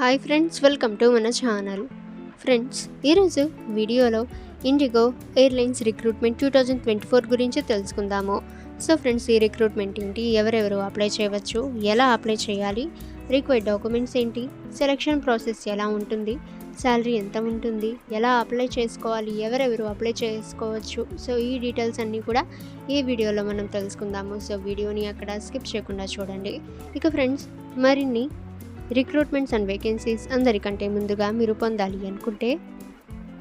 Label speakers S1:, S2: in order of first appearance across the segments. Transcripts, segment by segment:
S1: Hi friends, welcome to మన channel. Friends, ఈరోజు వీడియోలో ఇండిగో ఎయిర్లైన్స్ రిక్రూట్మెంట్ 2024 గురించి తెలుసుకుందాము. సో ఫ్రెండ్స్, ఈ రిక్రూట్మెంట్ ఏంటి, ఎవరెవరు అప్లై చేయవచ్చు, ఎలా అప్లై చేయాలి, రిక్వైర్డ్ డాక్యుమెంట్స్ ఏంటి, సెలక్షన్ ప్రాసెస్ ఎలా ఉంటుంది, శాలరీ ఎంత ఉంటుంది, ఎలా అప్లై చేసుకోవాలి, ఎవరెవరు అప్లై చేసుకోవచ్చు. సో ఈ డీటెయిల్స్ అన్నీ కూడా ఈ వీడియోలో మనం తెలుసుకుందాము. సో వీడియోని అక్కడ స్కిప్ చేయకుండా చూడండి. ఇక ఫ్రెండ్స్, మరిన్ని రిక్రూట్మెంట్స్ అండ్ వేకెన్సీస్ అందరికంటే ముందుగా మీరు పొందాలి అనుకుంటే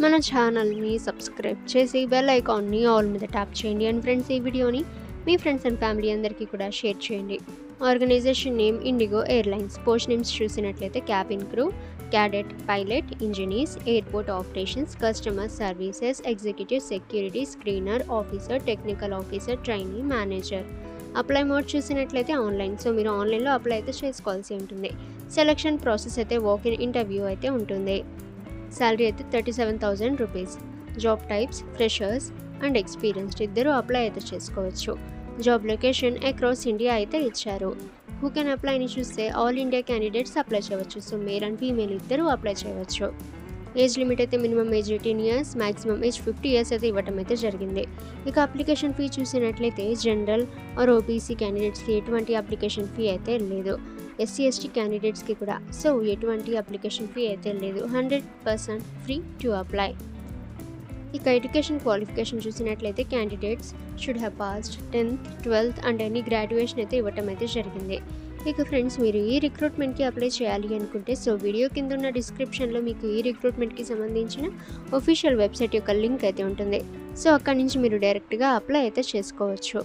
S1: మన ఛానల్ని సబ్స్క్రైబ్ చేసి బెల్ ఐకాన్ని ఆల్ మీద ట్యాప్ చేయండి. అండ్ ఫ్రెండ్స్, ఈ వీడియోని మీ ఫ్రెండ్స్ అండ్ ఫ్యామిలీ అందరికీ కూడా షేర్ చేయండి. Organisation name IndiGo airlines. Post names చూసినట్లయితే cabin crew, cadet, pilot, engineers, airport operations, customer services, executive security, screener, officer, technical officer, trainee, manager. Apply mode చూసినట్లయితే online. So మీరు ఆన్లైన్లో apply అయితే చేసుకోవాల్సి ఉంటుంది. సెలక్షన్ ప్రాసెస్ అయితే వాక్-ఇన్ ఇంటర్వ్యూ అయితే ఉంటుంది. శాలరీ అయితే 37,000 rupees. Job types freshers and experienced ఇద్దరు అప్లై అయితే చేసుకోవచ్చు. జాబ్ లొకేషన్ అక్రాస్ ఇండియా అయితే ఇచ్చారు. హూ కెన్ అప్లైని చూస్తే ఆల్ ఇండియా క్యాండిడేట్స్ అప్లై చేయవచ్చు. సో మేల్ అండ్ ఫీమేల్ ఇద్దరు అప్లై చేయవచ్చు. ఏజ్ లిమిట్ అయితే minimum age 18 years, maximum age 50 years అయితే ఇవ్వటం అయితే జరిగింది. ఇక అప్లికేషన్ ఫీ చూసినట్లయితే జనరల్ ఆర్ ఓబీసీ క్యాండిడేట్స్కి ఎటువంటి అప్లికేషన్ ఫీ అయితే లేదు. ఎస్సీ ఎస్టీ క్యాండిడేట్స్కి కూడా సో ఎటువంటి అప్లికేషన్ ఫీ అయితే లేదు. 100% ఫ్రీ టు అప్లై. ఇక ఎడ్యుకేషన్ క్వాలిఫికేషన్ చూసినట్లయితే candidates should have passed 10th, 12th and any graduation అయితే ఇవ్వటం అయితే జరిగింది. ఇక ఫ్రెండ్స్, మీరు ఈ రిక్రూట్మెంట్కి అప్లై చేయాలి అనుకుంటే సో వీడియో కింద ఉన్న డిస్క్రిప్షన్లో మీకు ఈ రిక్రూట్మెంట్కి సంబంధించిన ఒఫీషియల్ వెబ్సైట్ యొక్క లింక్ అయితే ఉంటుంది. సో అక్కడి నుంచి మీరు డైరెక్ట్గా అప్లై అయితే చేసుకోవచ్చు.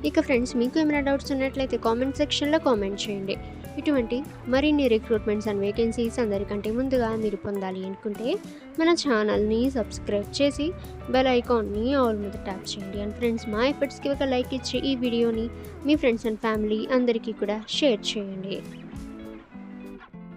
S1: ఇక ఫ్రెండ్స్, మీకు ఏమైనా డౌట్స్ ఉన్నట్లయితే కామెంట్ సెక్షన్లో కామెంట్ చేయండి. ఇటువంటి మరిన్ని రిక్రూట్మెంట్స్ అండ్ వేకెన్సీస్ అందరికంటే ముందుగా మీరు పొందాలి అనుకుంటే మన ఛానల్ని సబ్స్క్రైబ్ చేసి బెల్ ఐకాన్ని ఆల్ మీద ట్యాప్ చేయండి. అండ్ ఫ్రెండ్స్, మా ఎఫర్ట్స్కి ఒక లైక్ ఇచ్చి ఈ వీడియోని మీ ఫ్రెండ్స్ అండ్ ఫ్యామిలీ అందరికీ కూడా షేర్ చేయండి.